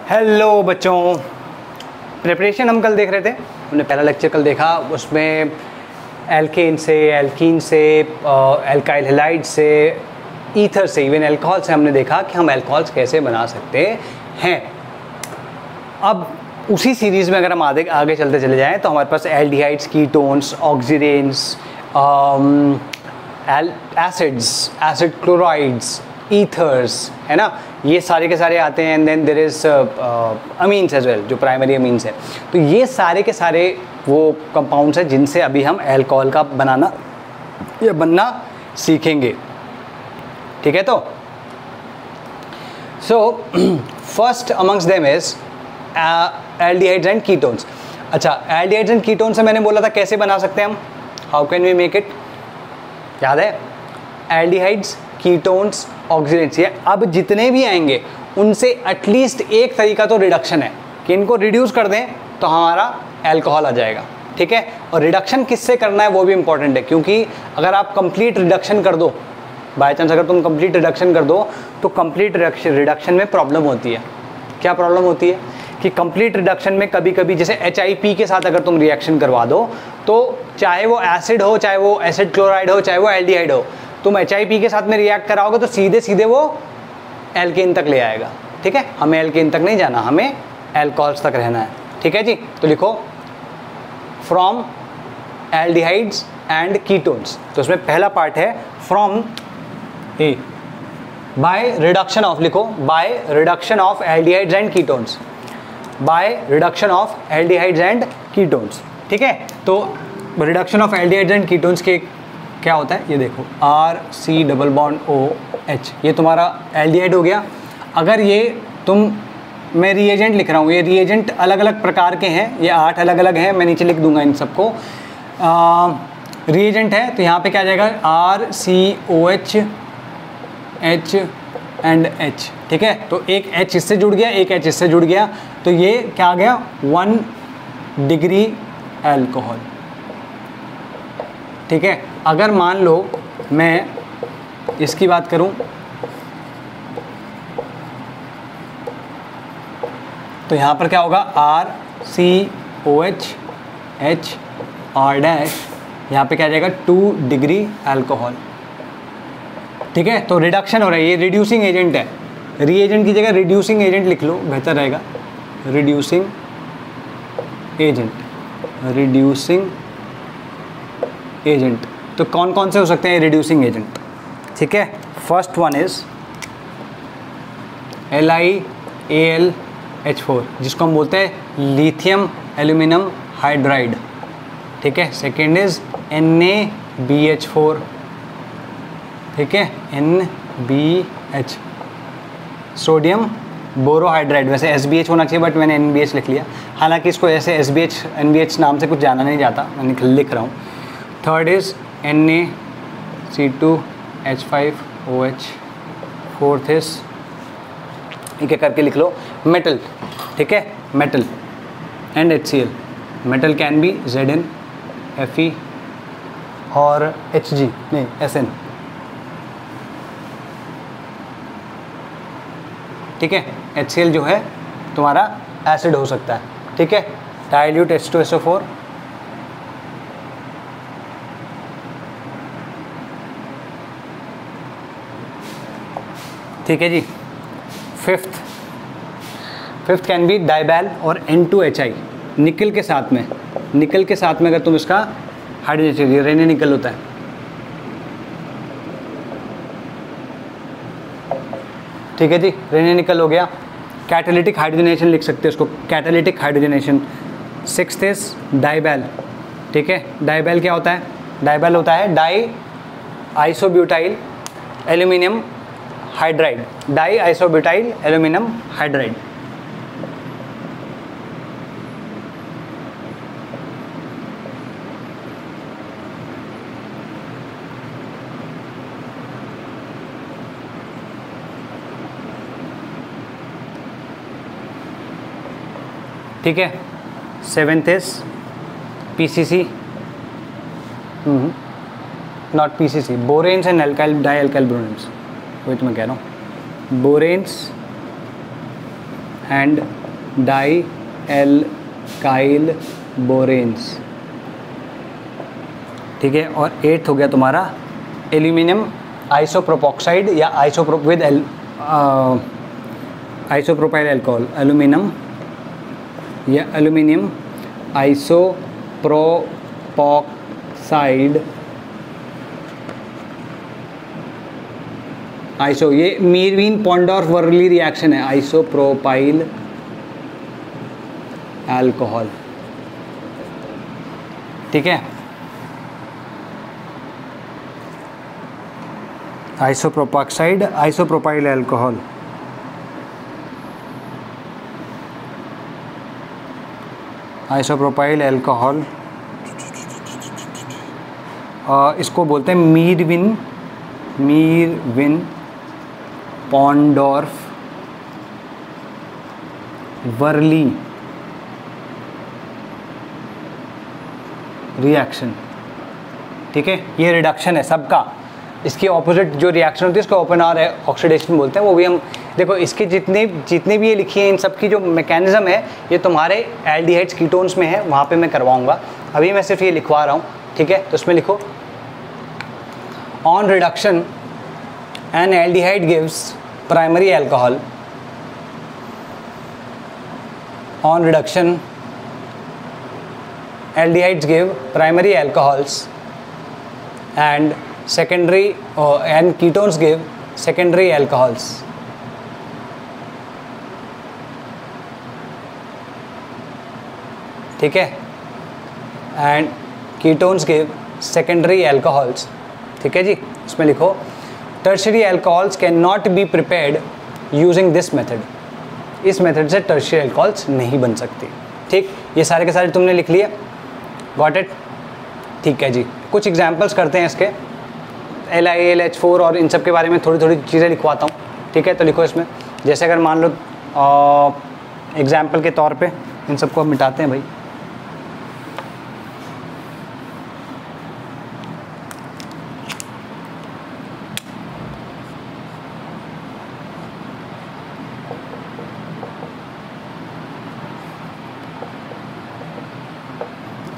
Hello बच्चों, preparation हम कल देख रहे थे। हमने पहला लेक्चर कल देखा, उसमें एल्केन से, एल्कीन से, एल्काइल हैलाइड से, ईथर से, इवन अल्कोहल से हमने देखा कि हम अल्कोहल्स कैसे बना सकते हैं। अब उसी सीरीज़ में अगर हम आगे चलते चले जाएं तो हमारे पास aldehydes, ketones, oxidants, acids, acid chlorides, ethers, है ना, ये सारे के सारे आते हैं। And then there is amines as well, जो प्राइमरी अमीन्स है। तो ये सारे के सारे वो कंपाउंड्स हैं जिनसे अभी हम अल्कोहल का बनाना या बनना सीखेंगे। ठीक है, तो so first amongst them is aldehydes and ketones. अच्छा, एल्डिहाइड्स एंड कीटोन्स से मैंने बोला था कैसे बना सकते हैं हम, how can we make it, याद है? एल्डिहाइड्स, कीटोन्स, ऑक्सीडेंट्स, ये अब जितने भी आएंगे उनसे एटलीस्ट एक तरीका तो रिडक्शन है कि इनको रिड्यूस कर दें तो हमारा अल्कोहल आ जाएगा। ठीक है, और रिडक्शन किससे करना है वो भी इंपॉर्टेंट है, क्योंकि अगर आप कंप्लीट रिडक्शन कर दो, बाय चांस अगर तुम कंप्लीट रिडक्शन कर दो तो कंप्लीट रिडक्शन में प्रॉब्लम होती है। क्या प्रॉब्लम होती है कि कंप्लीट रिडक्शन में कभी कभी जैसे HIP के साथ अगर तुम रिएक्शन करवा दो तो चाहे वो एसिड हो, चाहे वो एसिड क्लोराइड हो, चाहे वो एल्डिहाइड हो, तुम HIP के साथ में रिएक्ट कराओगे तो सीधे सीधे वो एल्केन तक ले आएगा। ठीक है, हमें एल्केन तक नहीं जाना, हमें अल्कोहल्स तक रहना है। ठीक है जी, तो लिखो फ्रॉम एल्डिहाइड्स एंड कीटोन्स। तो उसमें पहला पार्ट है from a, by reduction of, लिखो by reduction of aldehydes and ketones, by reduction of aldehydes and ketones. ठीक है, तो reduction of aldehydes and ketones के क्या होता है, ये देखो RC≡OH, ये तुम्हारा एल्डिहाइड हो गया। अगर ये मैं रिएजेंट लिख रहा हूँ, ये रिएजेंट अलग अलग प्रकार के हैं, ये 8 अलग अलग हैं, मैं नीचे लिख दूंगा इन सबको। रिएजेंट है तो यहाँ पे क्या आ जाएगा, RCOH, H एंड H। ठीक है, तो एक H इससे जुड़ गया, एक H इससे जुड़ गया, तो ये क्या आ गया, 1 डिग्री अल्कोहल। ठीक है, अगर मान लो मैं इसकी बात करूं तो यहाँ पर क्या होगा, RCOH, H, R डैश, यहाँ पे क्या आ जाएगा 2 डिग्री अल्कोहल। ठीक है, तो रिडक्शन हो रहा है, ये रिड्यूसिंग एजेंट है। रीएजेंट की जगह रिड्यूसिंग एजेंट लिख लो, बेहतर रहेगा। Reducing agent, reducing agent. तो कौन कौन से हो सकते हैं रिड्यूसिंग एजेंट? ठीक है, फर्स्ट वन इज LiAlH4, जिसको हम बोलते हैं लिथियम एल्यूमिनियम हाइड्राइड। ठीक है, सेकेंड इज NaBH4। ठीक है, NBH, सोडियम बोरोहाइड्राइड। वैसे SBH होना चाहिए बट मैंने NBH लिख लिया, हालांकि इसको ऐसे SBH NBH नाम से कुछ जाना नहीं जाता, मैंने लिख रहा हूँ। Third is NaC2H5OH। Fourth is एक एक करके लिख लो, मेटल। ठीक है, metal and HCl। Metal can be Zn, Fe और Hg, नहीं Sn। ठीक है, HCl जो है तुम्हारा एसिड हो सकता है। ठीक है, डाइल्यूट H2SO4। ठीक है जी, फिफ्थ कैन बी डाइबैल और N2HI, निकल के साथ में, निकल के साथ में अगर तुम इसका हाइड्रोजन चाहिए, रेने निकल होता है। ठीक है जी, रेने निकल हो गया। कैटालिटिक हाइड्रोजनेशन लिख सकते हैं उसको, catalytic hydrogenation. Sixth is DIBAL. ठीक है, डाइबैल क्या होता है, डाइबैल होता है di isobutyl aluminium hydride, di isobutyl aluminium hydride. ठीक है, seventh is PCC, not PCC, boranes and alkyl di alkyl bromines, वही तो मैं कह रहा हूँ, boranes and di alkyl boranes, ठीक है। और 8th हो गया तुम्हारा एल्यूमिनियम आइसोप्रोपोक्साइड या विद आइसोप्रोपाइल अल्कोहल, एल्यूमिनियम या एल्यूमिनियम आइसोप्रोपोक्साइड आइसो, ये मीरवीन पॉन्डोर्फ वर्ली रिएक्शन है, आइसोप्रोपाइल अल्कोहल, ठीक है। आइसोप्रोपोक्साइड आइसोप्रोपाइल अल्कोहल, आइसोप्रोपाइल अल्कोहल, इसको बोलते हैं मीरविन पॉन्डोर्फ वर्ली रिएक्शन, ठीक है। ये रिडक्शन है सबका। इसकी ऑपोजिट जो रिएक्शन होती है उसको ओपन आर ऑक्सीडेशन बोलते हैं। वो भी हम देखो, इसके जितने भी ये लिखी हैं इन सब की जो मैकेनिज्म है ये तुम्हारे एल्डिहाइड्स कीटोन्स में है, वहाँ पे मैं करवाऊँगा। अभी मैं सिर्फ ये लिखवा रहा हूँ, ठीक है। तो उसमें लिखो on reduction N aldehyde gives primary alcohol, on reduction aldehydes give primary alcohols and secondary and ketones give secondary alcohols, ठीक है। and ketones give secondary alcohols, ठीक है जी। इसमें लिखो tertiary alcohols cannot be prepared using this method, इस method से tertiary alcohols नहीं बन सकती, ठीक। ये सारे के सारे तुमने लिख लिए, गॉट इट, ठीक है जी। कुछ एग्जाम्पल्स करते हैं इसके, LiAlH4 और इन सब के बारे में थोड़ी थोड़ी चीज़ें लिखवाता हूँ, ठीक है। तो लिखो इसमें, जैसे अगर मान लो एग्जाम्पल के तौर पे इन सबको मिटाते हैं भाई।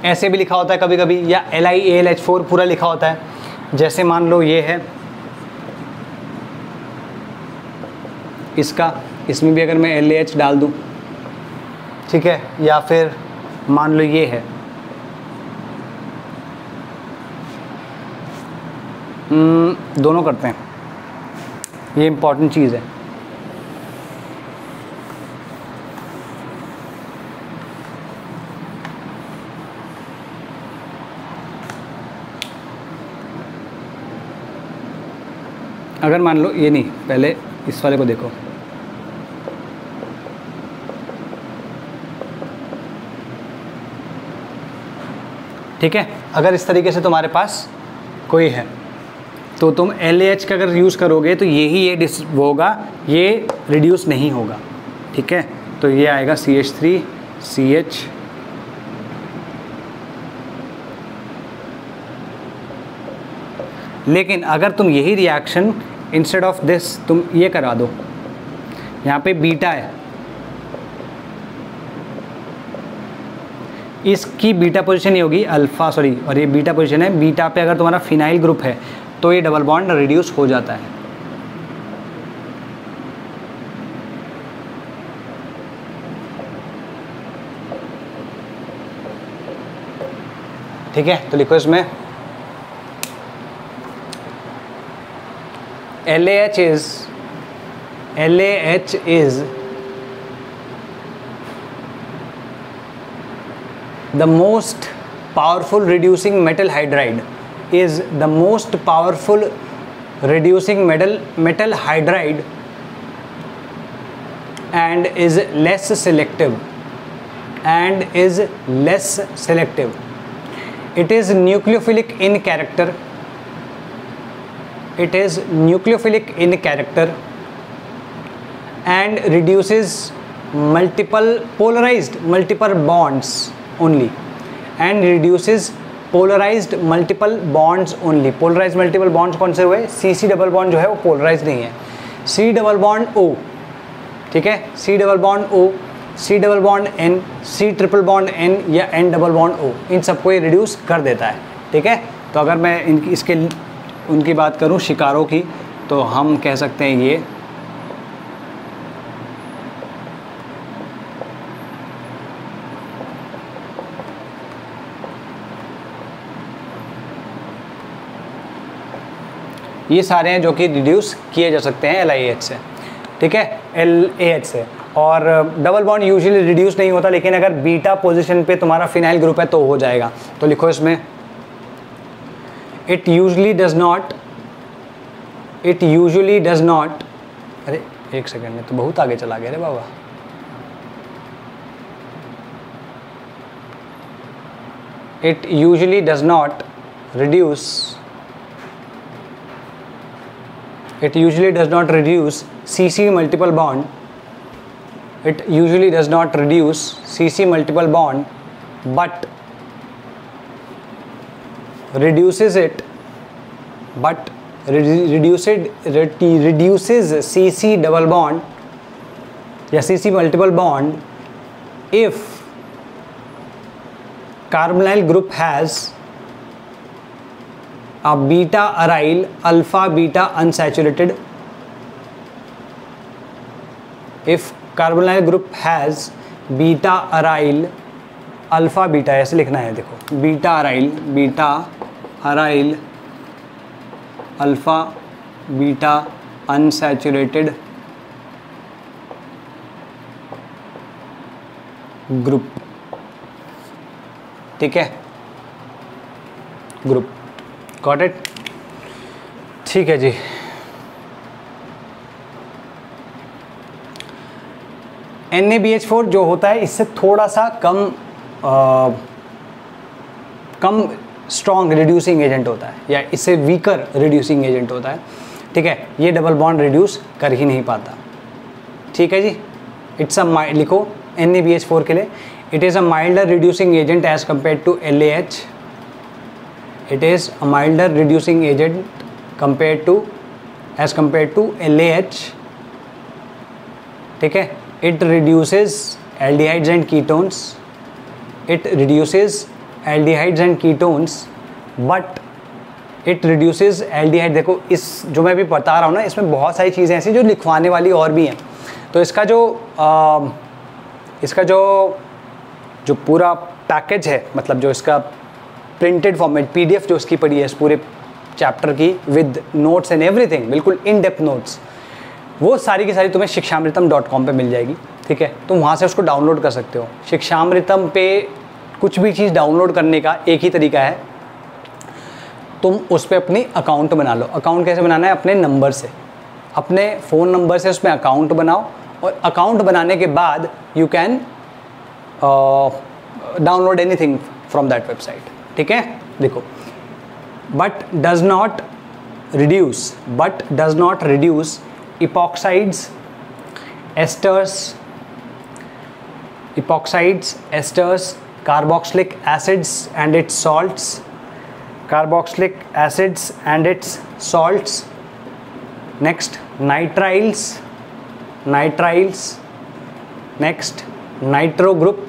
ऐसे भी लिखा होता है कभी कभी, या LiAlH4 पूरा लिखा होता है। जैसे मान लो ये है इसका, इसमें भी अगर मैं LAH डाल दूं, ठीक है। या फिर मान लो ये है दोनों करते हैं, ये इम्पॉर्टेंट चीज़ है। अगर मान लो ये नहीं, पहले इस वाले को देखो, ठीक है। अगर इस तरीके से तुम्हारे पास कोई है तो तुम LAH का अगर यूज़ करोगे तो ये वो होगा, ये रिड्यूस नहीं होगा, ठीक है। तो ये आएगा CH3CH, लेकिन अगर तुम यही रिएक्शन इंस्टेड ऑफ दिस तुम ये करा दो, यहाँ पे बीटा है, इसकी बीटा पोजीशन ही होगी अल्फ़ा, सॉरी, और ये बीटा पोजीशन है। बीटा पे अगर तुम्हारा फिनाइल ग्रुप है तो ये डबल बॉन्ड रिड्यूस हो जाता है, ठीक है। तो लिखो इसमें LAH is the most powerful reducing metal hydride, is the most powerful reducing metal hydride and is less selective, it is nucleophilic in character, and reduces polarized multiple bonds only, polarized multiple bonds कौन से हुए? CC double bond जो है वो polarise नहीं है, C double bond O, ठीक है। C double bond O C double bond N, C triple bond N या N डबल बॉन्ड O, इन सबको ये रिड्यूस कर देता है। ठीक है, तो अगर मैं उनकी बात करूँ शिकारों की, तो हम कह सकते हैं ये सारे हैं जो कि रिड्यूस किए जा सकते हैं LIH से। ठीक है, LAH से। और डबल बॉन्ड यूजुअली रिड्यूस नहीं होता, लेकिन अगर बीटा पोजीशन पे तुम्हारा फिनाइल ग्रुप है तो हो जाएगा। तो लिखो इसमें इट यूजुअली डज नॉट, अरे एक सेकेंड में तो बहुत आगे चला गया रे बाबा। It usually does not reduce CC multiple bond. It usually does not reduce CC multiple bond, but reduces CC double bond या CC multiple bond if carbonyl group has a beta aryl alpha beta unsaturated. If carbonyl group has beta aryl alpha beta, ऐसे लिखना है, देखो beta aryl alpha beta unsaturated group। ठीक है, group, got it. ठीक है जी, NaBH4 जो होता है इससे थोड़ा सा कम स्ट्रॉन्ग रिड्यूसिंग एजेंट होता है, या इससे वीकर रिड्यूसिंग एजेंट होता है। ठीक है, ये डबल बॉन्ड रिड्यूस कर ही नहीं पाता। ठीक है जी, इट्स अ लिखो NaBH4 के लिए, it is a milder reducing agent as compare to LAH। It is a milder reducing agent as compared to LAH। ठीक है, it reduces aldehydes and ketones, but it reduces aldehyde। देखो इस जो मैं भी बता रहा हूँ ना, इसमें बहुत सारी चीज़ें ऐसी जो लिखवाने वाली और भी हैं। तो इसका जो पूरा पैकेज है, मतलब जो इसका प्रिंटेड फॉर्मेट PDF जो उसकी पड़ी है इस पूरे चैप्टर की, विद नोट्स एंड एवरीथिंग, बिल्कुल इन डेप्थ नोट्स, वो सारी की सारी तुम्हें शिक्षामृतम.com पे मिल जाएगी। ठीक है, तुम वहाँ से उसको डाउनलोड कर सकते हो। शिक्षामृतम पे कुछ भी चीज़ डाउनलोड करने का एक ही तरीका है, तुम उस पर अपनी अकाउंट बना लो। अकाउंट कैसे बनाना है? अपने नंबर से, अपने फ़ोन नंबर से उसमें अकाउंट बनाओ, और अकाउंट बनाने के बाद you can download anything from that website. ठीक है, देखो, but does not reduce epoxides, esters, carboxylic acids and its salts, next nitriles, next nitro group,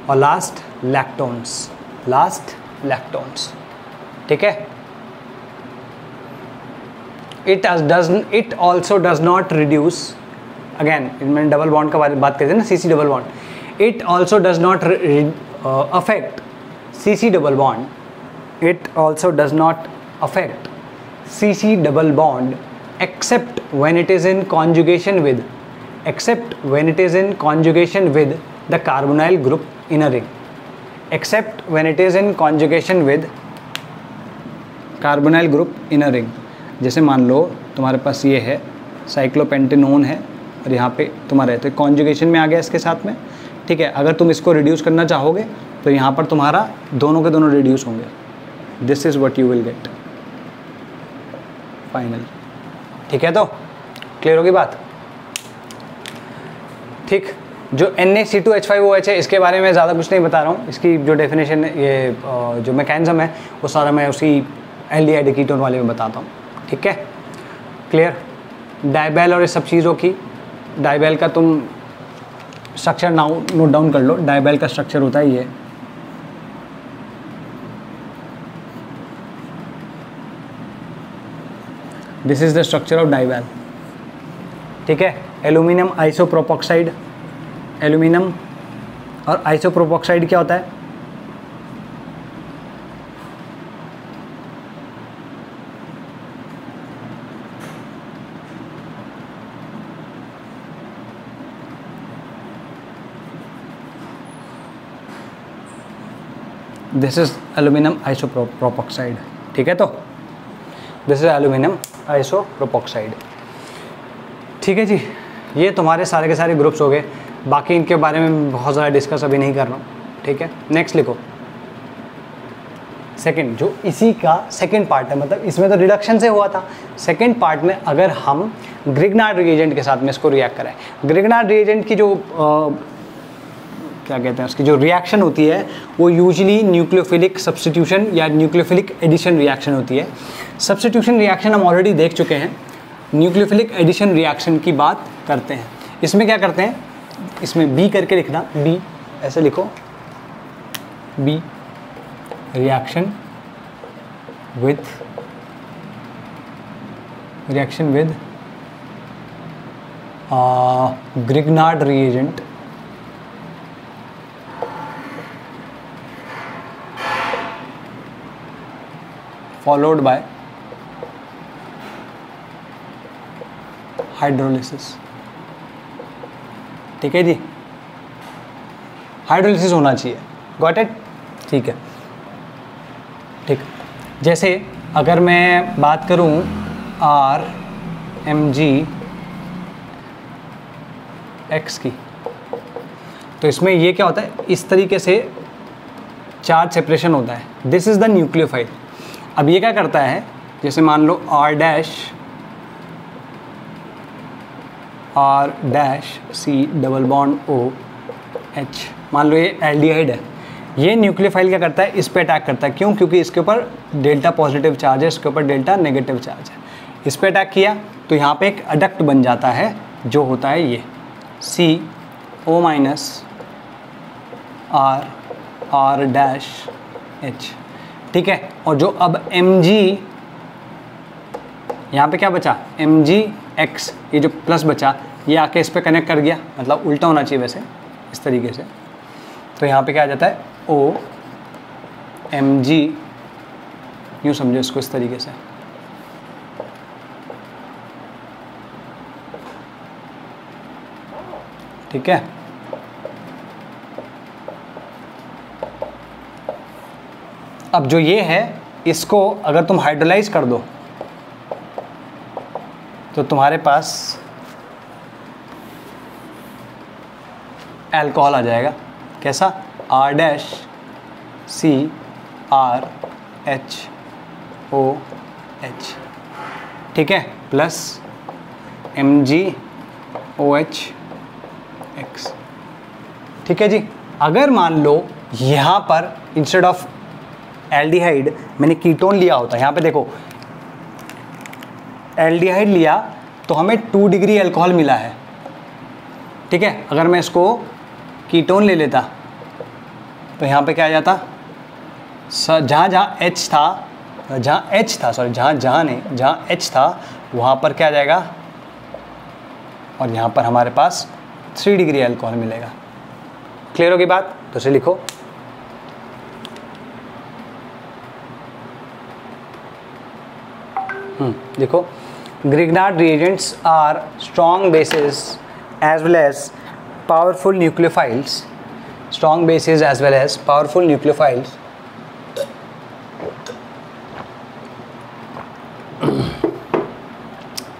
और लास्ट लैक्टोन्स। ठीक है, it also does not reduce, again मैंने डबल बॉन्ड का बात करते हैं ना, CC double bond, it also does not affect CC double bond, except when it is in conjugation with the carbonyl group in a ring, जैसे मान लो तुम्हारे पास ये है साइक्लोपेंटेनोन है, और यहाँ पे तुम्हारा है, तो कॉन्जुगेशन में आ गया इसके साथ में। ठीक है, अगर तुम इसको रिड्यूस करना चाहोगे तो यहाँ पर तुम्हारा दोनों के दोनों रिड्यूस होंगे। This is what you will gate final. ठीक है, तो क्लियर होगी बात। ठीक, जो NaC2H5OH है, इसके बारे में ज़्यादा कुछ नहीं बता रहा हूँ। इसकी जो डेफिनेशन है, ये जो मैकेनिज्म है, वो सारा मैं उसी एल्डिहाइड कीटोन वाले में बताता हूँ। ठीक है, क्लियर। डाइबेल और इस सब चीज़ों की, डाइबेल का तुम स्ट्रक्चर नोट डाउन कर लो, डाइबैल का स्ट्रक्चर होता है ये। This is the structure of DIBAL, ठीक है। एल्यूमिनियम आइसोप्रोपोक्साइड, एल्यूमिनियम और आइसोप्रोपोक्साइड क्या होता है? दिस इज एल्यूमिनियम आइसोप्रोपोक्साइड, ठीक है। तो दिस इज एल्यूमिनियम आइसोप्रोपोक्साइड, ठीक है जी। ये तुम्हारे सारे के सारे ग्रुप्स हो गए, बाकी इनके बारे में बहुत ज़्यादा डिस्कस अभी नहीं कर रहा हूँ, ठीक है। नेक्स्ट लिखो सेकंड, जो इसी का सेकंड पार्ट है, मतलब इसमें तो रिडक्शन से हुआ था, सेकंड पार्ट में अगर हम ग्रिग्नार्ड रिएजेंट के साथ में इसको रिएक्ट कराएं, ग्रिग्नार्ड रिएजेंट की जो क्या कहते हैं उसकी जो रिएक्शन होती है वो यूजुअली न्यूक्लियोफिलिक सब्स्टिट्यूशन या न्यूक्लियोफिलिक एडिशन रिएक्शन होती है। सब्स्टिट्यूशन रिएक्शन हम ऑलरेडी देख चुके हैं, न्यूक्लियोफिलिक एडिशन रिएक्शन की बात करते हैं। इसमें क्या करते हैं, इसमें बी करके लिखना, बी ऐसे लिखो, B reaction with Grignard reagent followed by hydrolysis, ठीक है जी। हाइड्रोलिसिस होना चाहिए, गॉट इट, ठीक है, ठीक। जैसे अगर मैं बात करूं RMgX की, तो इसमें ये क्या होता है, इस तरीके से चार्ज सेपरेशन होता है। This is the nucleophile. अब ये क्या करता है, जैसे मान लो R dash C double bond OH, मान लो ये एल्डिहाइड है, ये न्यूक्लियोफाइल क्या करता है, इस पे अटैक करता है। क्यों? क्योंकि इसके ऊपर डेल्टा पॉजिटिव चार्ज है, इसके ऊपर डेल्टा नेगेटिव चार्ज है। इस पे अटैक किया तो यहाँ पे एक अडक्ट बन जाता है जो होता है ये CO minus R dash H, ठीक है। और जो अब Mg, यहाँ पे क्या बचा, Mgx, ये जो प्लस बचा ये आके इस पे कनेक्ट कर गया, मतलब उल्टा होना चाहिए वैसे, इस तरीके से। तो यहाँ पे क्या आ जाता है OMg, यूँ समझो इसको इस तरीके से, ठीक है। अब जो ये है, इसको अगर तुम हाइड्रोलाइज कर दो तो तुम्हारे पास अल्कोहल आ जाएगा। कैसा? R dash C R H O H, ठीक है, प्लस MgOH X, ठीक है जी। अगर मान लो यहाँ पर इंस्टेड ऑफ एल्डिहाइड मैंने कीटोन लिया होता, यहाँ पे देखो एल्डिहाइड लिया तो हमें 2 डिग्री अल्कोहल मिला है, ठीक है। अगर मैं इसको कीटोन ले लेता तो यहाँ पे क्या आ जाता, जहाँ H था वहाँ पर क्या आ जाएगा, और यहाँ पर हमारे पास 3 डिग्री अल्कोहल मिलेगा। क्लियर होगी बात? तो इसे लिखो, देखो, Grignard reagents are strong bases as well as powerful nucleophiles. Strong bases as well as powerful nucleophiles.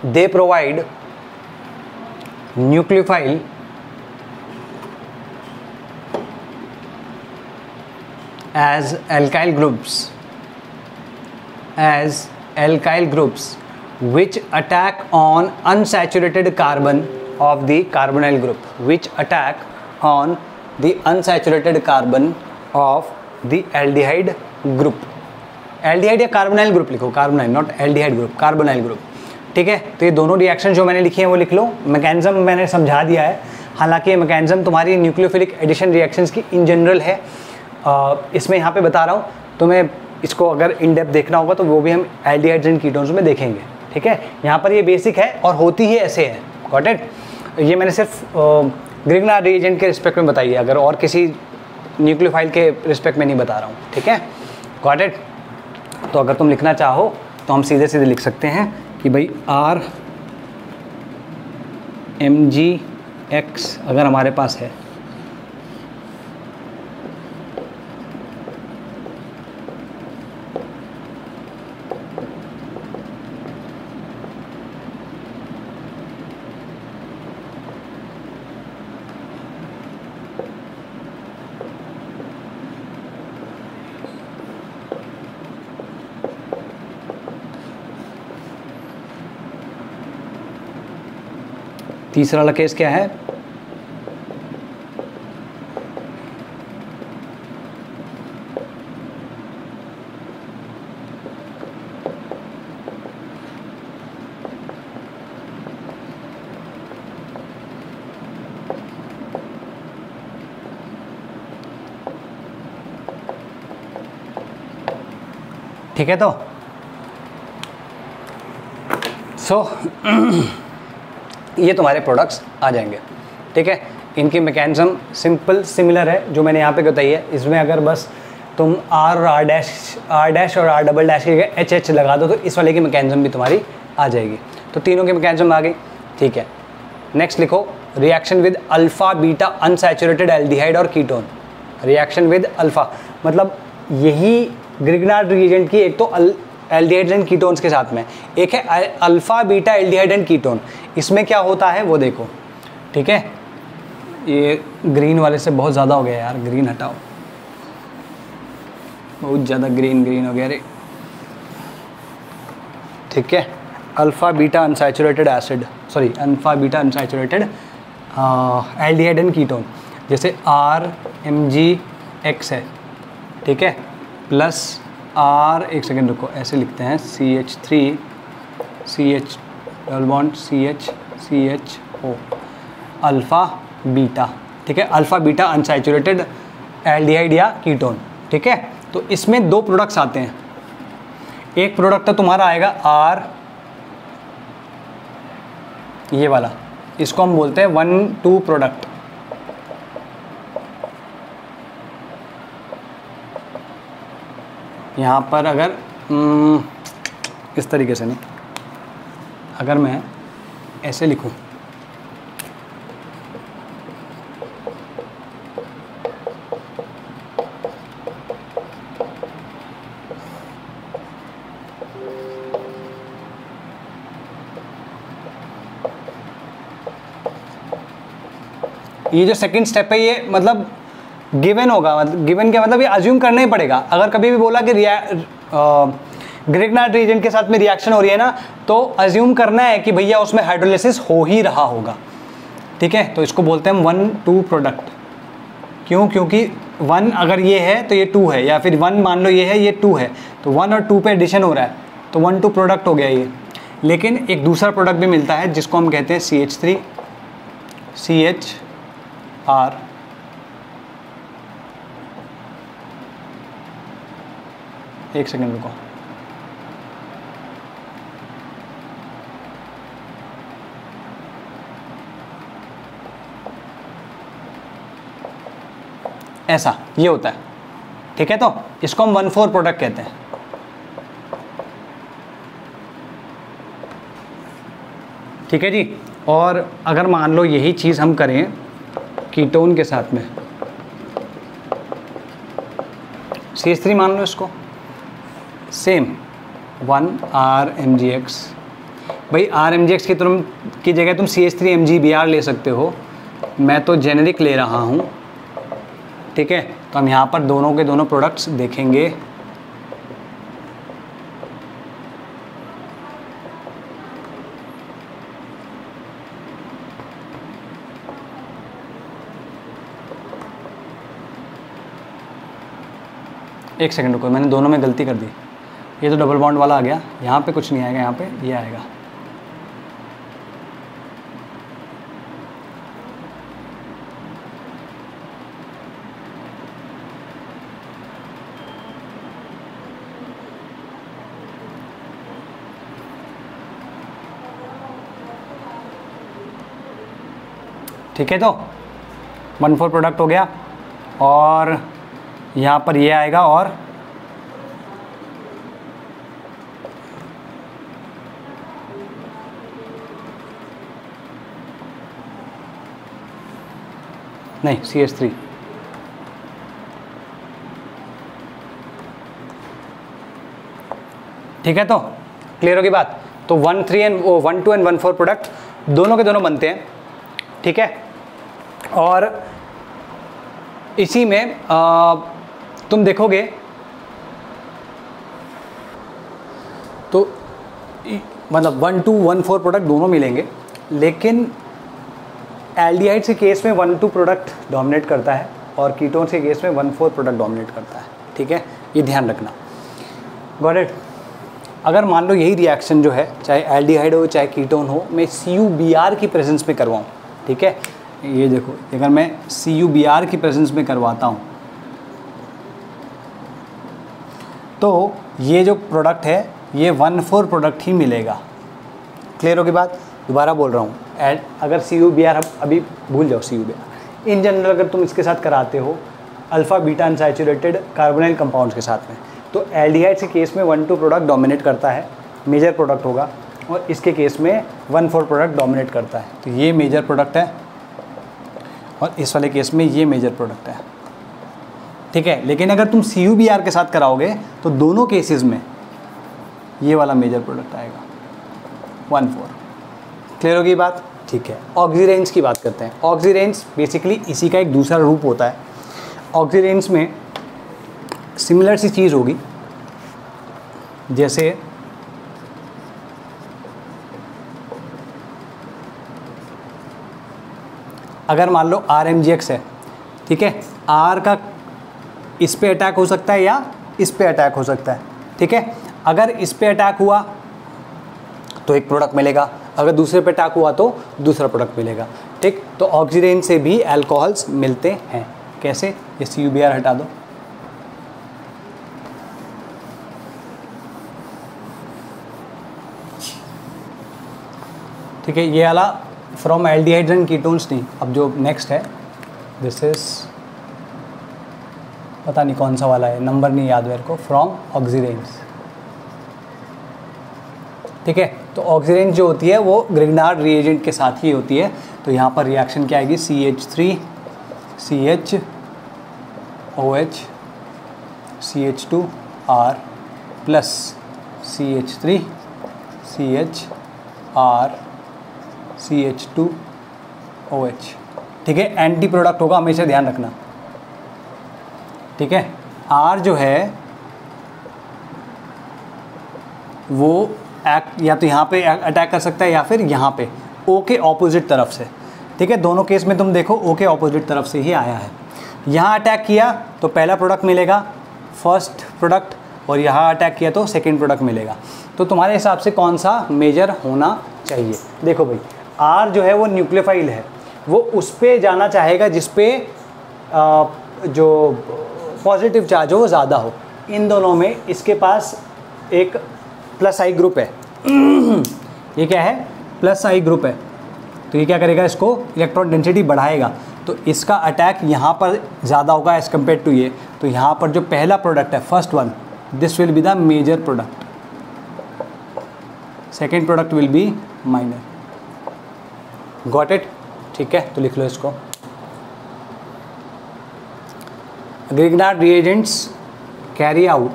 They provide nucleophile as alkyl groups which attack on unsaturated carbon of the carbonyl group, which attack on the unsaturated carbon of the aldehyde group. Aldehyde या carbonyl group लिखो, carbonyl, not aldehyde group, carbonyl group, ठीक है। तो ये दोनों reaction जो मैंने लिखी है वो लिख लो। मैकेनिज्म मैंने समझा दिया है, हालांकि ये मैकेनिज्म तुम्हारी न्यूक्लियोफिलिक एडिशन रिएक्शंस की इन जनरल है, इसमें यहाँ पे बता रहा हूँ। तुम्हें इसको अगर इन डेप्थ देखना होगा तो वो भी हम एल्डिहाइड्स एंड कीटोन्स में देखेंगे, ठीक है। यहाँ पर ये बेसिक है और होती ही ऐसे है, गॉट इट। ये मैंने सिर्फ ग्रिग्नार्ड रिएजेंट के रिस्पेक्ट में बताई है, अगर और किसी न्यूक्लियोफाइल के रिस्पेक्ट में नहीं बता रहा हूँ, ठीक है, गॉट इट। तो अगर तुम लिखना चाहो तो हम सीधे सीधे लिख सकते हैं कि भाई RMgX अगर हमारे पास है, तीसरा वाला केस क्या है, ठीक है। तो ये तुम्हारे प्रोडक्ट्स आ जाएंगे, ठीक है। इनकी मैकेनिज्म सिंपल सिमिलर है जो मैंने यहाँ पे बताई है। इसमें अगर बस तुम R और R डैश और R डबल डैश के HH लगा दो तो इस वाले की मैकेनिज्म भी तुम्हारी आ जाएगी। तो तीनों की मैकेनिज्म आ गई, ठीक है। नेक्स्ट लिखो, reaction with alpha beta unsaturated aldehyde और कीटोन। रिएक्शन विद अल्फा मतलब यही ग्रिग्नार्ड रिएजेंट की एक तो एल्डिहाइड एंड कीटोन्स के साथ में, एक है alpha beta aldehyde and ketone. इसमें क्या होता है वो देखो, ठीक है। ये ग्रीन वाले से बहुत ज़्यादा हो गया यार, ग्रीन हटाओ, बहुत ज़्यादा ग्रीन हो गया रे, ठीक है। Alpha beta unsaturated acid, sorry alpha beta unsaturated aldehyde and ketone, जैसे RMgX है, ठीक है, प्लस R, एक सेकेंड रुको, ऐसे लिखते हैं CH3 CH double bond CH alpha beta, ठीक है। अल्फ़ा बीटा अनसैचुरेटेड एल्डिहाइड या कीटोन, ठीक है। तो इसमें दो प्रोडक्ट्स आते हैं। एक प्रोडक्ट तो तुम्हारा आएगा R, ये वाला, इसको हम बोलते हैं 1,2 प्रोडक्ट। यहाँ पर अगर इस तरीके से नहीं, अगर मैं ऐसे लिखूँ, ये जो सेकंड स्टेप है ये मतलब गिवन होगा, मतलब गिवन क्या मतलब ये अज्यूम करना ही पड़ेगा। अगर कभी भी बोला कि ग्रिग्नार्ड रिएजेंट के साथ में रिएक्शन हो रही है ना, तो अज्यूम करना है कि भैया उसमें हाइड्रोलिसिस हो ही रहा होगा, ठीक है। तो इसको बोलते हैं 1,2 प्रोडक्ट। क्यों? क्योंकि 1 अगर ये है तो ये 2 है, या फिर 1 मान लो ये है, ये 2 है, तो 1 और 2 पे एडिशन हो रहा है, तो 1,2 प्रोडक्ट हो गया ये। लेकिन एक दूसरा प्रोडक्ट भी मिलता है जिसको हम कहते हैं CH3 CHR, एक सेकंड रुको, ऐसा ये होता है, ठीक है। तो इसको हम 1,4 प्रोडक्ट कहते हैं, ठीक है जी। और अगर मान लो यही चीज़ हम करें कीटोन के साथ में, CH3 मान लो इसको, सेम 1 RMgX। भाई RMgX की जगह तुम CH3MgBr ले सकते हो, मैं तो जेनेरिक ले रहा हूँ, ठीक है। तो हम यहाँ पर दोनों के दोनों प्रोडक्ट्स देखेंगे। एक सेकंड रुको, मैंने दोनों में गलती कर दी। ये तो डबल बॉन्ड वाला आ गया, यहाँ पे कुछ नहीं आएगा, यहाँ पे ये आएगा। ठीक है, तो 1,4 प्रोडक्ट हो गया और यहाँ पर ये आएगा और नहीं CH3, ठीक है, तो क्लियर होगी बात। तो 1, 2 एंड 1, 4 प्रोडक्ट दोनों के दोनों बनते हैं, ठीक है। और इसी में तुम देखोगे तो मतलब 1, 2, 1, 4 प्रोडक्ट दोनों मिलेंगे, लेकिन एल्डिहाइड्स के केस में 1, 2 प्रोडक्ट डोमिनेट करता है और कीटोन्स के केस में 1, 4 प्रोडक्ट डोमिनेट करता है, ठीक है, ये ध्यान रखना। Got it. अगर मान लो यही रिएक्शन जो है, चाहे एल्डिहाइड हो चाहे कीटोन हो, मैं CuBr की प्रेजेंस में करवाऊँ, ठीक है, ये देखो, अगर मैं CuBr की प्रेजेंस में करवाता हूँ तो ये जो प्रोडक्ट है ये 1, 4 प्रोडक्ट ही मिलेगा। क्लियर होगी बात। दोबारा बोल रहा हूँ, अगर CuBr, अभी भूल जाओ CuBr, इन जनरल अगर तुम इसके साथ कराते हो alpha beta unsaturated carbonyl compounds के साथ में, तो एल्डिहाइड के केस में 1, 2 प्रोडक्ट डोमिनेट करता है, मेजर प्रोडक्ट होगा, और इसके केस में 1, 4 प्रोडक्ट डोमिनेट करता है। तो ये मेजर प्रोडक्ट है और इस वाले केस में ये मेजर प्रोडक्ट है, ठीक है। लेकिन अगर तुम CuBr के साथ कराओगे तो दोनों केसेस में ये वाला मेजर प्रोडक्ट आएगा 1, 4। क्लियर होगी बात, ठीक है। ऑक्सीरेंस की बात करते हैं। ऑक्सीरेंस बेसिकली इसी का एक दूसरा रूप होता है। ऑक्सीरेंस में सिमिलर सी चीज़ होगी, जैसे अगर मान लो RMGX है, ठीक है, R का इस पे अटैक हो सकता है या इस पे अटैक हो सकता है, ठीक है। अगर इस पे अटैक हुआ तो एक प्रोडक्ट मिलेगा, अगर दूसरे पे अटैक हुआ तो दूसरा प्रोडक्ट मिलेगा, ठीक। तो ऑक्सीरेन से भी अल्कोहल्स मिलते हैं। कैसे? ये CuBr हटा दो, ठीक है, ये वाला फ्रॉम एल्डिहाइड्स एंड कीटोन्स नहीं। अब जो नेक्स्ट है, दिस इज, पता नहीं कौन सा वाला है, नंबर नहीं याद मेरे को, फ्रॉम ऑक्सीरेंस, ठीक है। तो ऑक्सीरेंस जो होती है वो ग्रिग्नार्ड रिएजेंट के साथ ही होती है। तो यहाँ पर रिएक्शन क्या आएगी? CH3 CHOH CH2R plus CH3 CHR CH2OH, ठीक है। एंटी प्रोडक्ट होगा, हमेशा ध्यान रखना, ठीक है। R जो है वो या तो यहाँ पे अटैक कर सकता है या फिर यहाँ पे O के ऑपोजिट तरफ से, ठीक है। दोनों केस में तुम देखो O के ऑपोजिट तरफ से ही आया है। यहाँ अटैक किया तो पहला प्रोडक्ट मिलेगा, फर्स्ट प्रोडक्ट, और यहाँ अटैक किया तो सेकेंड प्रोडक्ट मिलेगा। तो तुम्हारे हिसाब से कौन सा मेजर होना चाहिए? देखो भाई, R जो है वो न्यूक्लियोफाइल है, वो उस पर जाना चाहेगा जिस पे जो पॉजिटिव चार्ज हो वो ज़्यादा हो। इन दोनों में इसके पास एक प्लस आई ग्रुप है ये क्या है? प्लस आई ग्रुप है। तो ये क्या करेगा? इसको इलेक्ट्रॉन डेंसिटी बढ़ाएगा, तो इसका अटैक यहाँ पर ज़्यादा होगा एज़ कम्पेयर टू ये। तो यहाँ पर जो पहला प्रोडक्ट है, first one, this will be the major product, second product will be minor. Got it? ठीक है, तो लिख लो इसको। Grignard reagents carry out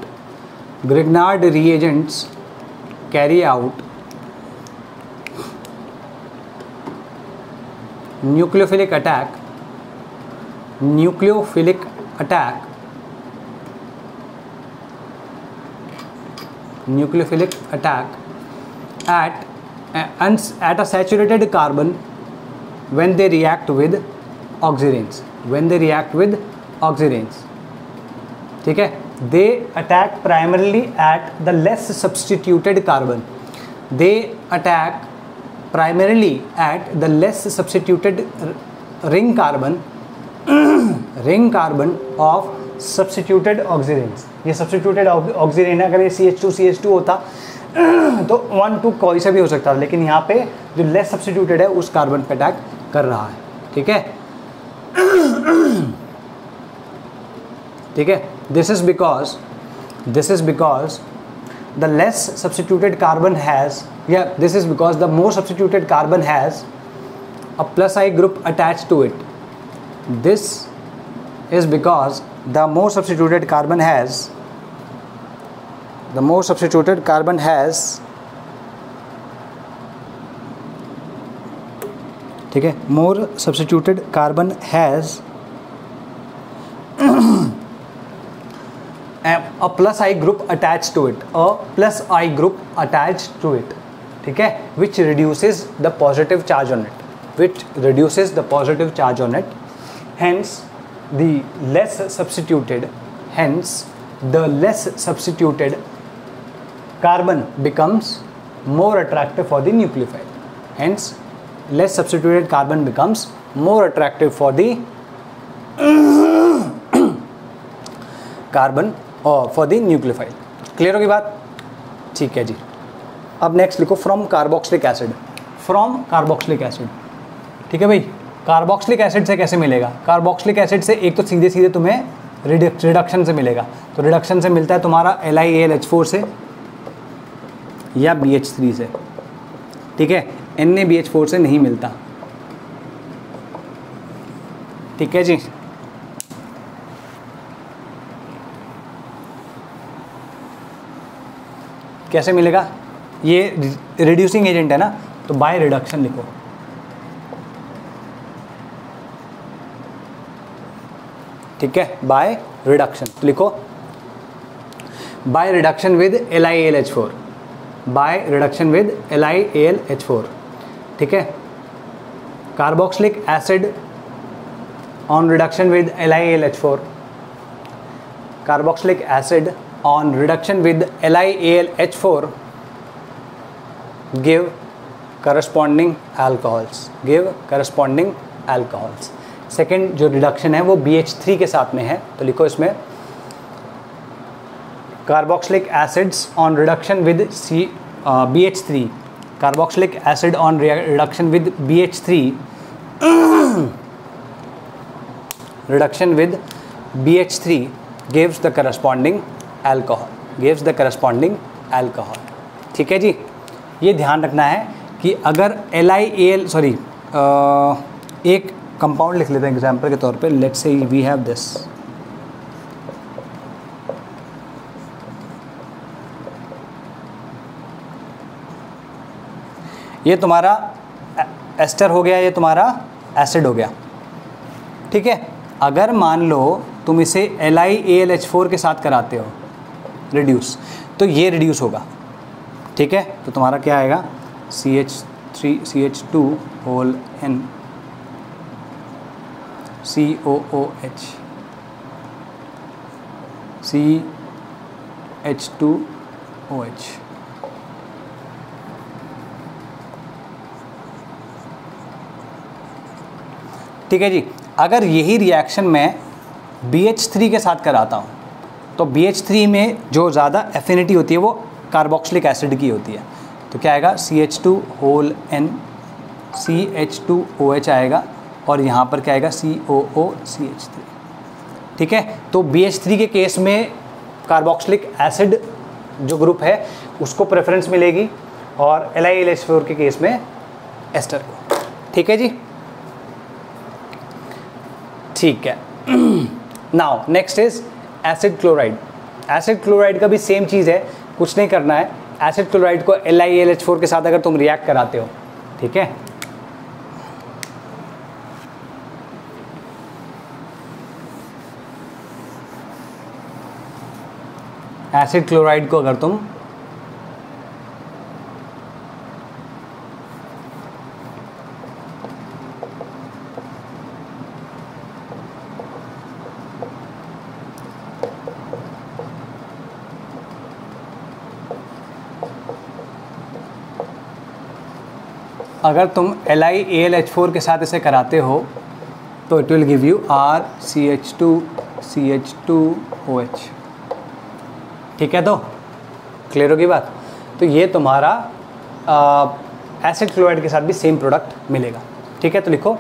nucleophilic attack at a saturated carbon when they react with oxygens, ठीक है। They attack primarily at the less substituted carbon. ring carbon of substituted oxygens. ये substituted oxygen है, अगर ये CH2 होता तो 1, 2 कोई सा भी हो सकता था, लेकिन यहाँ पे जो लेस सब्स्टिट्यूटेड है उस कार्बन पे अटैक कर रहा है। ठीक है, ठीक है. This is because the less substituted carbon has, this is because the more substituted carbon has a plus I group attached to it. This is because the more substituted carbon has ठीक है, more substituted carbon has a plus I group attached to it, ठीक है, which reduces the positive charge on it, hence the less substituted carbon becomes more attractive for the nucleophile. Hence less substituted carbon becomes more attractive for the carbon और for the nucleophile. Clear होगी बात? ठीक है जी. अब next लिखो from carboxylic acid. ठीक है भाई, कार्बोक्सिलिक एसिड से कैसे मिलेगा? कार्बोक्सिलिक एसिड से एक तो सीधे सीधे तुम्हें रिडक्शन से मिलेगा. तो रिडक्शन से मिलता है तुम्हारा LiAlH4 से या BH3 से. ठीक है, NaBH4 से नहीं मिलता. ठीक है जी. कैसे मिलेगा? ये रिड्यूसिंग एजेंट है ना, तो बाय रिडक्शन लिखो. ठीक है, बाय रिडक्शन लिखो. बाय रिडक्शन विद LiAlH4, ठीक है. Carboxylic acid on reduction with LiAlH4, carboxylic acid on reduction with LiAlH4 give corresponding alcohols. Second जो रिडक्शन है वो BH3 के साथ में है, तो लिखो इसमें carboxylic acids on reduction with BH3, carboxylic acid on reduction with BH3 reduction with BH3 gives the corresponding alcohol. ठीक है जी. ये ध्यान रखना है कि अगर एक कंपाउंड लिख लेते हैं एग्जाम्पल के तौर पे. Let's say we have this, ये तुम्हारा एस्टर हो गया, ये तुम्हारा एसिड हो गया. ठीक है, अगर मान लो तुम इसे LiAlH4 के साथ कराते हो रिड्यूस, तो ये रिड्यूस होगा. ठीक है, तो तुम्हारा क्या आएगा? CH2 whole N COOH, CH2OH. ठीक है जी. अगर यही रिएक्शन मैं BH3 के साथ कराता हूँ, तो BH3 में जो ज़्यादा एफिनिटी होती है वो कार्बोक्सिलिक एसिड की होती है. तो क्या आएगा? CH2 होल N CH2OH आएगा, और यहाँ पर क्या आएगा? COOCH3. ठीक है, तो BH3 के केस में कार्बोक्सिलिक एसिड जो ग्रुप है उसको प्रेफरेंस मिलेगी, और LiAlH4 के केस में एस्टर को. ठीक है जी. ठीक है. Now next is acid chloride. Acid chloride का भी सेम चीज़ है, कुछ नहीं करना है. एसिड क्लोराइड को LiAlH4 के साथ अगर तुम रिएक्ट कराते हो, ठीक है, एसिड क्लोराइड को अगर तुम LiAlH4 के साथ इसे कराते हो, तो it will give you RCH2CH2OH. ठीक है, तो क्लियर होगी बात. तो ये तुम्हारा एसिड क्लोराइड के साथ भी सेम प्रोडक्ट मिलेगा. ठीक है, तो लिखो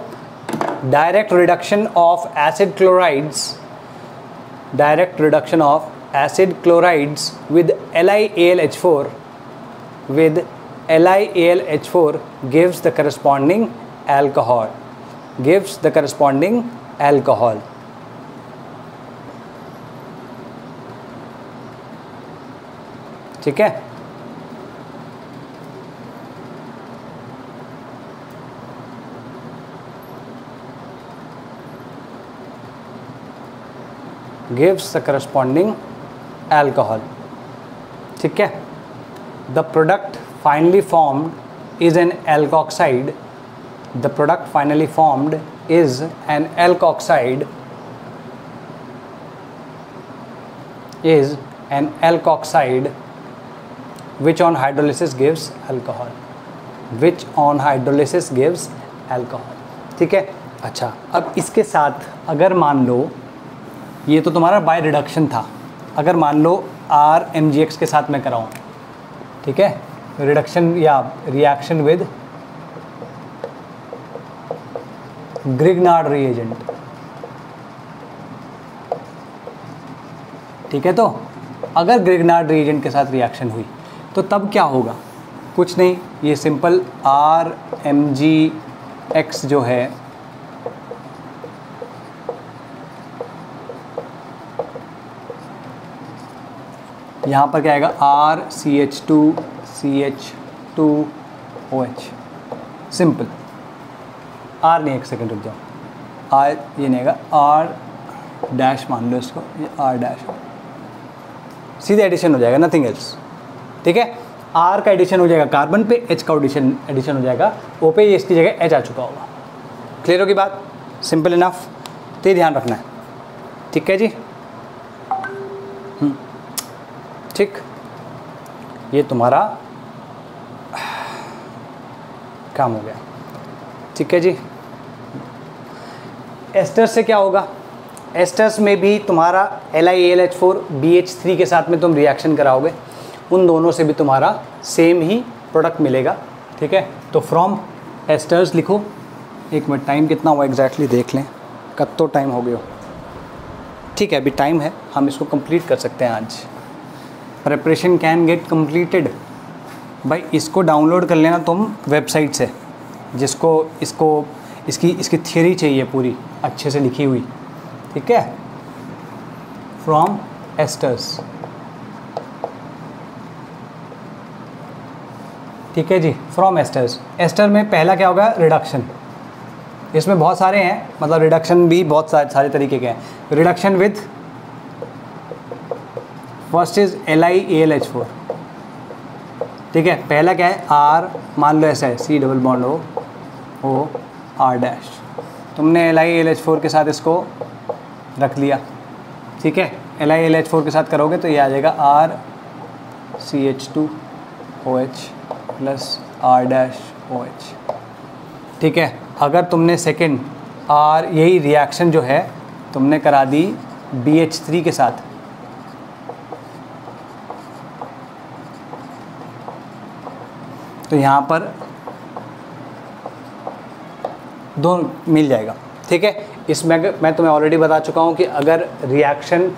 direct reduction of acid chlorides with LiAlH4 gives the corresponding alcohol. ठीक है, gives the corresponding alcohol. ठीक है, the product finally formed is an alkoxide. The product finally formed is an alkoxide. Which on hydrolysis gives alcohol. ठीक है, अच्छा, अब इसके साथ अगर मान लो ये तो तुम्हारा बाय रिडक्शन था, अगर मान लो RMgx के साथ मैं कराऊँ, ठीक है, रिडक्शन या रिएक्शन विद ग्रिग्नार्ड रिएजेंट, ठीक है, तो अगर ग्रिग्नार्ड रिएजेंट के साथ रिएक्शन हुई तो तब क्या होगा? कुछ नहीं, ये सिंपल RMgx जो है यहाँ पर क्या आएगा? RCH2CH2OH, simple. R नहीं, एक सेकंड रुक जाओ, R ये नहीं आएगा, R डैश मान लो इसको, ये R डैश, सीधे एडिशन हो जाएगा, नथिंग एल्स। ठीक है, R का एडिशन हो जाएगा कार्बन पे, H का एडिशन हो जाएगा O पे, ये इसकी जगह H आ चुका होगा। क्लियर होगी बात? सिंपल इनफ, तो ये ध्यान रखना है। ठीक है जी, ठीक, ये तुम्हारा काम हो गया। ठीक है जी, एस्टर्स से क्या होगा? एस्टर्स में भी तुम्हारा LiAlH4 BH3 के साथ में तुम रिएक्शन कराओगे, उन दोनों से भी तुम्हारा सेम ही प्रोडक्ट मिलेगा। ठीक है, तो फ्रॉम एस्टर्स लिखो। एक मिनट, टाइम कितना हुआ एग्जैक्टली देख लें, कब तो टाइम हो गया। ठीक है, अभी टाइम है, हम इसको कंप्लीट कर सकते हैं आज। Preparation can get completed. भाई इसको डाउनलोड कर लेना तुम वेबसाइट से, जिसको इसकी थियरी चाहिए पूरी अच्छे से लिखी हुई। ठीक है, फ्रॉम एस्टर्स। ठीक है जी, फ्रॉम एस्टर्स। एस्टर में पहला क्या होगा? रिडक्शन। इसमें बहुत सारे हैं, मतलब रिडक्शन भी बहुत सारे तरीके के हैं। Reduction with, first is LiAlH4। ठीक है, पहला क्या है? R, मान लो ऐसा है, C double bond O R dash. तुमने LiAlH4 के साथ इसको रख लिया। ठीक है, LiAlH4 के साथ करोगे तो ये आ जाएगा RCH2OH plus R dash OH। ठीक है, अगर तुमने सेकेंड R, यही रिएक्शन जो है तुमने करा दी BH3 के साथ, तो यहाँ पर दोनों मिल जाएगा। ठीक है, इसमें मैं तुम्हें ऑलरेडी बता चुका हूँ कि अगर रिएक्शन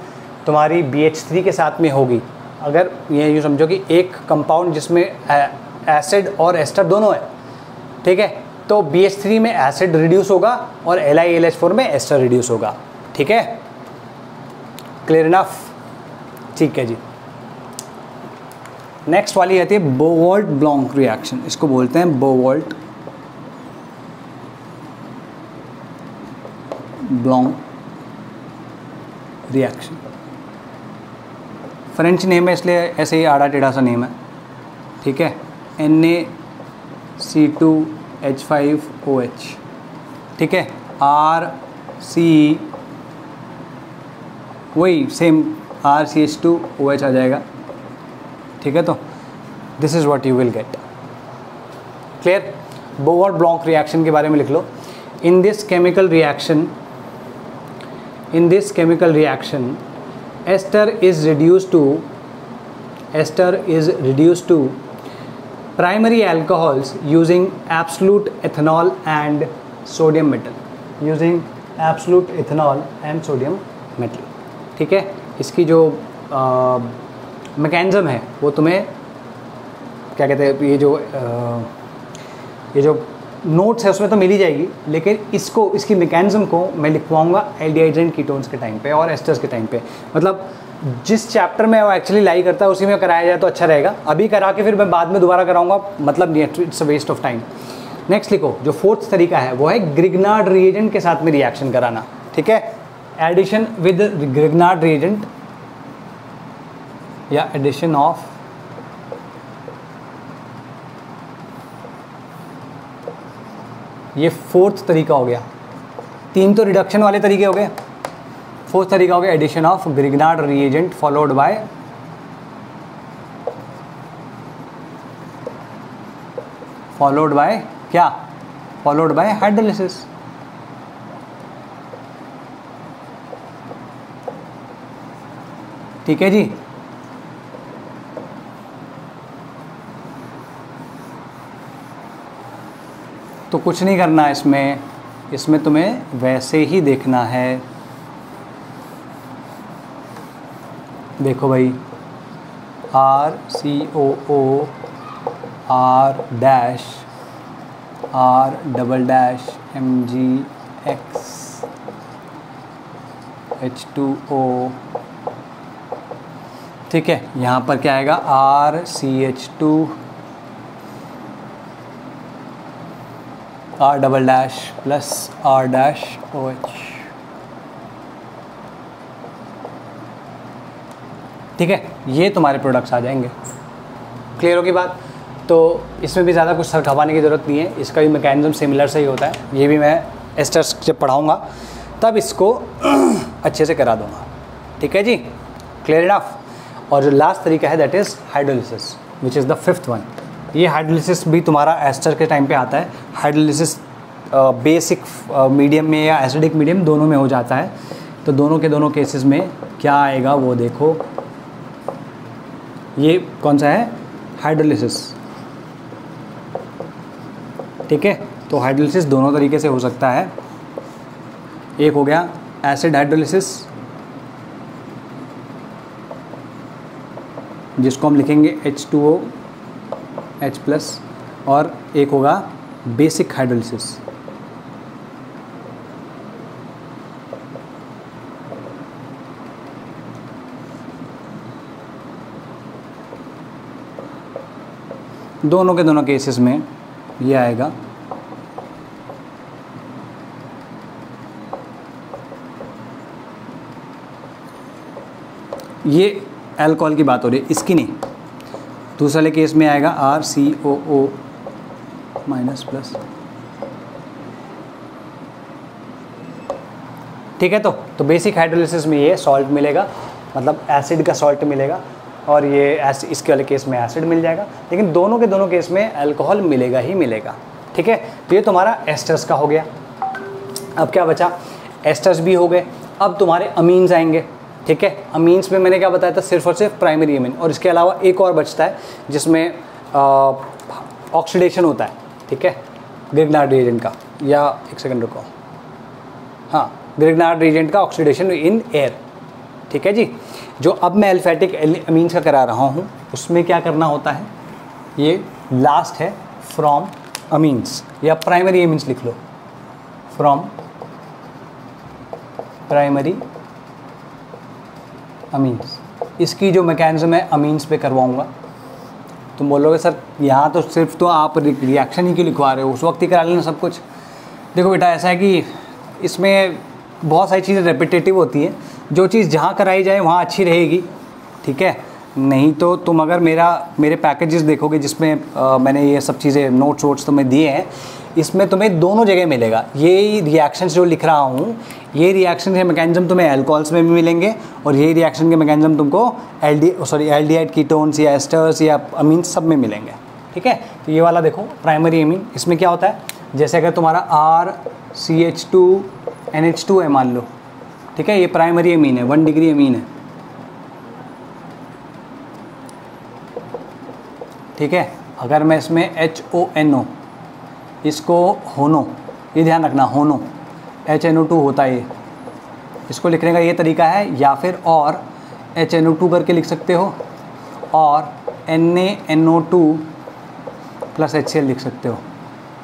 तुम्हारी BH3 के साथ में होगी, अगर ये यूँ समझो कि एक कंपाउंड जिसमें एसिड और एस्टर दोनों है, ठीक है, तो BH3 में एसिड रिड्यूस होगा और LiAlH4 में एस्टर रिड्यूस होगा। ठीक है, क्लियर इनफ? ठीक है जी, नेक्स्ट वाली आती है बोवाल्ट ब्लॉन्क रिएक्शन। इसको बोलते हैं बोवाल्ट ब्लॉन्क रिएक्शन। फ्रेंच नेम है इसलिए ऐसे ही आड़ा टेढ़ा सा नेम है। ठीक है, Na(C2H5OH). ठीक है, RC, वही सेम RCH2OH आ जाएगा। ठीक है, तो this is what you will get. Clear? Bouveault Blanc reaction के बारे में लिख लो। In this chemical reaction ester is reduced to primary alcohols using absolute ethanol and sodium metal. Using absolute ethanol and sodium metal. ठीक है, इसकी जो mechanism है वो तुम्हें क्या कहते हैं, ये जो नोट्स है उसमें तो मिल ही जाएगी, लेकिन इसकी मैकेनिज्म को मैं लिखवाऊंगा एल्डिहाइड्स एंड कीटोन्स के टाइम पे और एस्टर्स के टाइम पे। मतलब जिस चैप्टर में वो एक्चुअली लाई करता है उसी में कराया जाए तो अच्छा रहेगा। अभी करा के फिर मैं बाद में दोबारा कराऊंगा, मतलब नहीं, it's a waste of time. Next लिखो, जो फोर्थ तरीका है वो है ग्रिग्नार्ड रिएजेंट के साथ में रिएक्शन कराना। ठीक है, एडिशन विद ग्रिग्नार्ड रिएजेंट या एडिशन ऑफ ये फोर्थ तरीका हो गया। 3 तो रिडक्शन वाले तरीके हो गए, फोर्थ तरीका हो गया addition of Grignard reagent followed by क्या, फॉलोड बाय हाइड्रोलिसिस। ठीक है जी, तो कुछ नहीं करना इसमें तुम्हें वैसे ही देखना है। देखो भाई, RCOO R-MgX H2O। ठीक है, यहाँ पर क्या आएगा, RCH2 R प्लस R-OH। ठीक है, ये तुम्हारे प्रोडक्ट्स आ जाएंगे। क्लियर होगी बात? तो इसमें भी ज़्यादा कुछ सरखवाने की ज़रूरत नहीं है, इसका भी मैकेनिज्म सिमिलर से ही होता है। ये भी मैं एस्टर्स जब पढ़ाऊँगा तब इसको अच्छे से करा दूँगा। ठीक है जी, क्लियर इनफ। और जो लास्ट तरीका है that is hydrolysis, which is the fifth one. ये हाइड्रोलिसिस भी तुम्हारा एस्टर के टाइम पे आता है। हाइड्रोलिसिस बेसिक मीडियम में या एसिडिक मीडियम दोनों में हो जाता है। तो दोनों के दोनों केसेस में क्या आएगा वो देखो, ये कौन सा है, हाइड्रोलिसिस। ठीक है, तो हाइड्रोलिसिस दोनों तरीके से हो सकता है। एक हो गया एसिड हाइड्रोलिसिस, जिसको हम लिखेंगे H2O H+, और एक होगा बेसिक हाइड्रोलिसिस। दोनों के दोनों केसेस में ये आएगा ये अल्कोहल की बात हो रही है, इसकी नहीं। दूसरे वाले केस में आएगा RCOO -+। ठीक है, तो बेसिक हाइड्रोलिसिस में ये सॉल्ट मिलेगा, मतलब एसिड का सॉल्ट मिलेगा, और ये इसके वाले केस में एसिड मिल जाएगा, लेकिन दोनों के दोनों केस में अल्कोहल मिलेगा ही मिलेगा। ठीक है, तो ये तुम्हारा एस्टर्स का हो गया। अब क्या बचा, एस्टर्स भी हो गए, अब तुम्हारे अमीन्स आएंगे। ठीक है, अमीन्स में मैंने क्या बताया था, सिर्फ और सिर्फ प्राइमरी अमीन, और इसके अलावा एक और बचता है जिसमें ऑक्सीडेशन होता है। ठीक है, ग्रिग्नार्ड रिएजेंट का, या एक सेकंड रुको, हाँ, ग्रिग्नार्ड रिएजेंट का ऑक्सीडेशन इन एयर। ठीक है जी, जो अब मैं एल्फेटिक अमीन्स का करा रहा हूँ उसमें क्या करना होता है, ये लास्ट है फ्रॉम अमीन्स, या प्राइमरी अमीन्स लिख लो, फ्रॉम प्राइमरी अमीन्स। इसकी जो मैकेनिज्म है अमीन्स पे करवाऊँगा। तुम बोलोगे सर यहाँ तो सिर्फ तो आप रिएक्शन ही क्यों लिखवा रहे हो, उस वक्त ही करा लेना सब कुछ। देखो बेटा, ऐसा है कि इसमें बहुत सारी चीज़ें रेपिटेटिव होती हैं, जो चीज़ जहाँ कराई जाए वहाँ अच्छी रहेगी। ठीक है, नहीं तो तुम अगर मेरे पैकेजेस देखोगे जिसमें मैंने ये सब चीज़ें नोट्स वोट्स तुम्हें दिए हैं, इसमें तुम्हें दोनों जगह मिलेगा। ये रिएक्शंस जो लिख रहा हूँ, ये रिएक्शन के मैकेनिज्म तुम्हें अल्कोहल्स में भी मिलेंगे, और ये रिएक्शन के मैकेनिज्म तुमको एल्डिहाइड कीटोन्स या एस्टर्स या अमीन्स सब में मिलेंगे। ठीक है, तो ये वाला देखो प्राइमरी अमीन, इसमें क्या होता है, जैसे अगर तुम्हारा RCH2NH2 है मान लो। ठीक है, ये प्राइमरी अमीन है, 1 डिग्री अमीन है। ठीक है, अगर मैं इसमें HONO, इसको होनो, ये ध्यान रखना, होनो, HNO2 होता है। इसको लिखने का ये तरीका है, या फिर और HNO2 करके लिख सकते हो और NaNO2 प्लस HCl लिख सकते हो,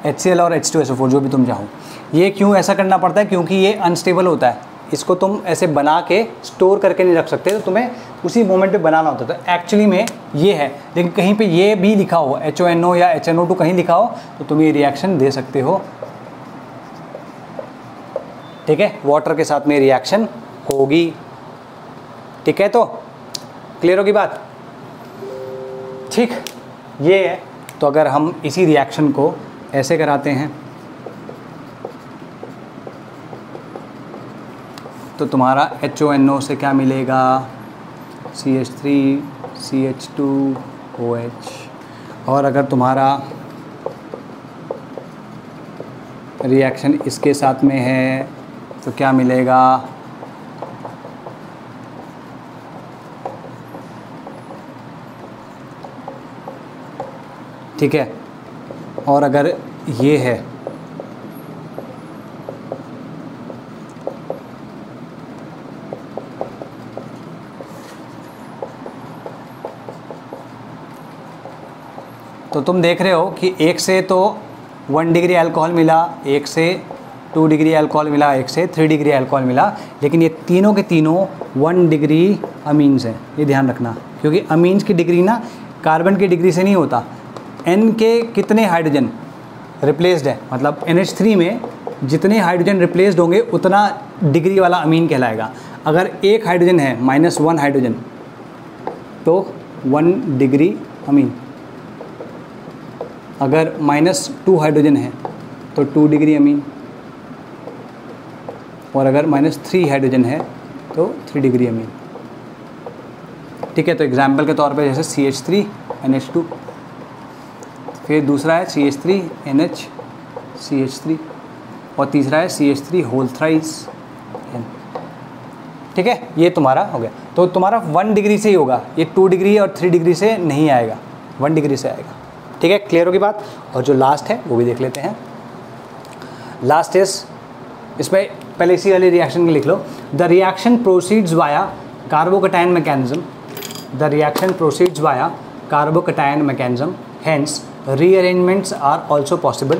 HCl और H2SO4 जो भी तुम चाहो। ये क्यों ऐसा करना पड़ता है? क्योंकि ये अनस्टेबल होता है, इसको तुम ऐसे बना के स्टोर करके नहीं रख सकते, तो तुम्हें उसी मोमेंट पे बनाना होता है। तो एक्चुअली में ये है, लेकिन कहीं पे ये भी लिखा हो HONO या HNO2 कहीं लिखा हो तो तुम ये रिएक्शन दे सकते हो, ठीक है। वाटर के साथ में रिएक्शन होगी, ठीक है। तो क्लियर होगी बात, ठीक। ये है, तो अगर हम इसी रिएक्शन को ऐसे कराते हैं तो तुम्हारा HONO से क्या मिलेगा, CH3 CH2OH। और अगर तुम्हारा रिएक्शन इसके साथ में है तो क्या मिलेगा, ठीक है। और अगर ये है तो तुम देख रहे हो कि एक से तो 1 डिग्री अल्कोहल मिला, एक से 2 डिग्री अल्कोहल मिला, एक से 3 डिग्री अल्कोहल मिला, लेकिन ये तीनों के तीनों 1 डिग्री अमीन्स हैं। ये ध्यान रखना, क्योंकि अमीन्स की डिग्री ना कार्बन की डिग्री से नहीं होता। N के कितने हाइड्रोजन रिप्लेस्ड है, मतलब NH3 में जितने हाइड्रोजन रिप्लेस्ड होंगे उतना डिग्री वाला अमीन कहलाएगा। अगर एक हाइड्रोजन है -1 हाइड्रोजन तो 1 डिग्री अमीन, अगर -2 हाइड्रोजन है तो 2 डिग्री अमीन, और अगर -3 हाइड्रोजन है तो 3 डिग्री अमीन, ठीक है। तो एग्जाम्पल के तौर पे जैसे CH3 NH2, फिर दूसरा है CH3 NH CH3, और तीसरा है CH3 होल थ्राइस N, ठीक है। ये तुम्हारा हो गया। तो तुम्हारा 1 डिग्री से ही होगा, ये 2 डिग्री और 3 डिग्री से नहीं आएगा, 1 डिग्री से आएगा, ठीक है। क्लियर होगी बात। और जो लास्ट है वो भी देख लेते हैं। लास्ट इज, इसमें पहले इसी वाले रिएक्शन में लिख लो, the reaction proceeds via carbocation mechanism, the reaction proceeds via carbocation mechanism, hence rearrangements are also possible,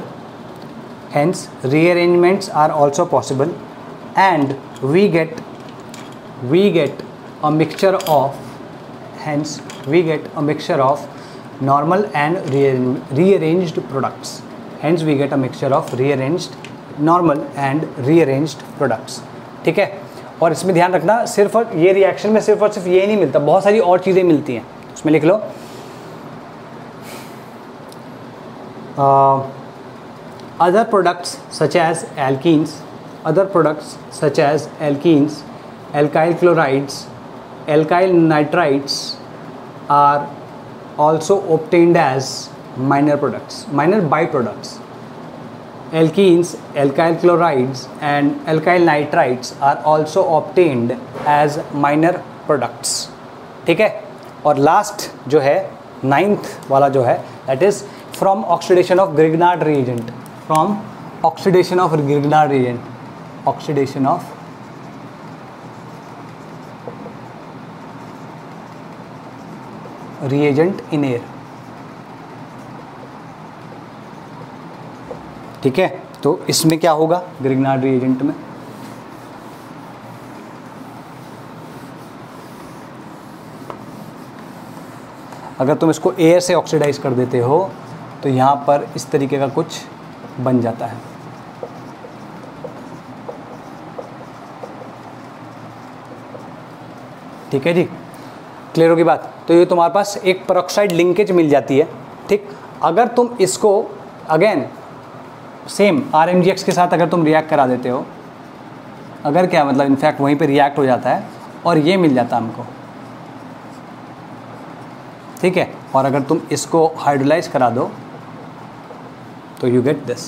hence rearrangements are also possible, and we get a mixture of, hence we get a mixture of normal and rearranged products, hence we get a mixture of rearranged normal and rearranged products, ठीक है। और इसमें ध्यान रखना, सिर्फ और ये reaction में सिर्फ और सिर्फ ये नहीं मिलता, बहुत सारी और चीज़ें मिलती हैं। उसमें लिख लो other products such as alkenes, alkyl chlorides, alkyl nitrides are also obtained as minor products, minor byproducts. Alkenes, alkyl chlorides and alkyl nitrides are also obtained as minor products, ठीक है। और लास्ट जो है 9th वाला जो है, that is from oxidation of Grignard reagent, from oxidation of Grignard reagent, oxidation of reagent in air, ठीक है। तो इसमें क्या होगा Grignard reagent में, अगर तुम इसको एयर से ऑक्सीडाइज कर देते हो तो यहाँ पर इस तरीके का कुछ बन जाता है, ठीक है जी। क्लियर होगी बात। तो ये तुम्हारे पास एक पेरोक्साइड लिंकेज मिल जाती है, ठीक। अगर तुम इसको अगेन सेम RMGX के साथ अगर तुम रिएक्ट करा देते हो, अगर क्या मतलब इनफैक्ट वहीं पे रिएक्ट हो जाता है और ये मिल जाता है हमको, ठीक है। और अगर तुम इसको हाइड्रोलाइज करा दो तो यू गेट दिस,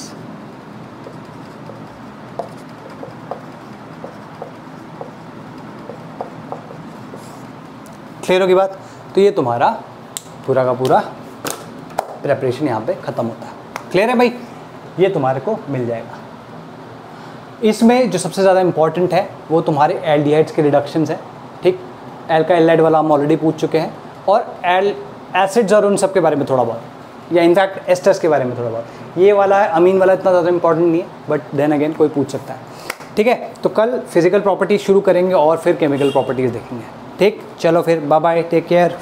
क्लियर होगी बात। तो ये तुम्हारा पूरा का पूरा प्रेपरेशन यहाँ पे ख़त्म होता है। क्लियर है भाई, ये तुम्हारे को मिल जाएगा। इसमें जो सबसे ज़्यादा इंपॉर्टेंट है वो तुम्हारे एल्डिहाइड्स के रिडक्शंस है, ठीक। एल्काइल एल्ड वाला हम ऑलरेडी पूछ चुके हैं, और एसिड्स और उन सब के बारे में थोड़ा बहुत, या इनफैक्ट एस्टर्स के बारे में थोड़ा बहुत। ये वाला है अमीन वाला इतना ज़्यादा इंपॉर्टेंट नहीं है, बट देन अगेन कोई पूछ सकता है, ठीक है। तो कल फिजिकल प्रॉपर्टीज़ शुरू करेंगे और फिर केमिकल प्रॉपर्टीज़ देखेंगे, ठीक। चलो फिर बाय बाय, टेक केयर।